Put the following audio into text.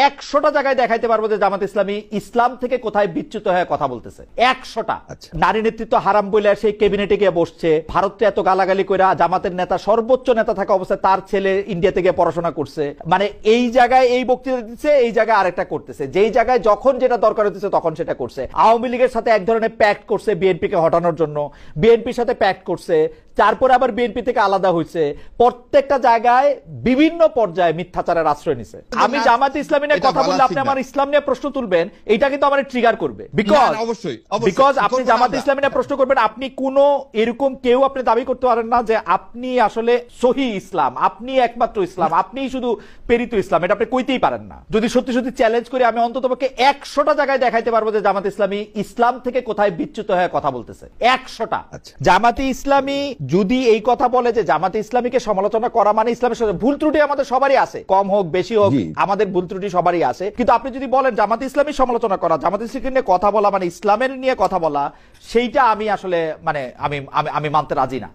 100টা জায়গায় দেখাইতে পারবো যে জামাত ইসলামী ইসলাম থেকে কোথায় বিচ্যুত হয়ে কথা বলতেছে। 100টা। নারী নেতৃত্ব হারাম বলে সেই ক্যাবিনেটে গিয়ে বসছে, ভারতকে এত গালাগালি করে জামাতের নেতা সর্বোচ্চ নেতা থাকা অবস্থায় তার ছেলে ইন্ডিয়াতে গিয়ে পড়াশোনা করছে, মানে এই জায়গায় এই বক্তৃতা দিচ্ছে, এই জায়গায় আরেকটা করতেছে, যেই জায়গায় যখন যেটা দরকার হচ্ছে তখন সেটা করছে। আওয়ামী লীগের সাথে এক ধরনের প্যাক্ট করছে বিএনপিকে হটানোর জন্য, বিএনপির সাথে প্যাক্ট করছে, তারপরে আবার বিএনপি থেকে আলাদা হয়েছে। প্রত্যেকটা জায়গায় বিভিন্ন পর্যায়ে মিথ্যাচারের আশ্রয় নিছে। আমি জামাত ইসলামী নিয়ে কথা বললে আপনি আমার ইসলাম নিয়ে প্রশ্ন তুলবেন, এটা কিন্তু আমার ট্রিগার করবে। বিকজ আপনি জামাত ইসলামী নিয়ে প্রশ্ন করবেন, আপনি কোন এরকম কেউ আপনি দাবি করতে পারেন না যে আপনি আসলে সহি ইসলাম, আপনি একমাত্র ইসলাম, আপনি শুধু প্রেরিত ইসলাম, এটা আপনি কইতেই পারেন না। যদি সত্যি সত্যি চ্যালেঞ্জ করে আমি অন্ততপক্ষে 100টা জায়গায় দেখাইতে পারবো যে জামাত ইসলামী ইসলাম থেকে কোথায় বিচ্যুত হয়ে কথা বলতেছে। 100টা। জামাতে ইসলামী যদি এই কথা বলে যে জামাতে ইসলামীকে সমালোচনা করা মানে ইসলামের সাথে ভুল ত্রুটি আমাদের সবারই আছে, কম হোক বেশি হোক আমাদের ভুল ত্রুটি সবারই আছে, কিন্তু আপনি যদি বলেন জামাতে ইসলামী সমালোচনা করা, জামাতে ইসলামী নিয়ে কথা বলা মানে ইসলামের নিয়ে কথা বলা, সেইটা আমি আসলে মানে আমি মানতে রাজি না।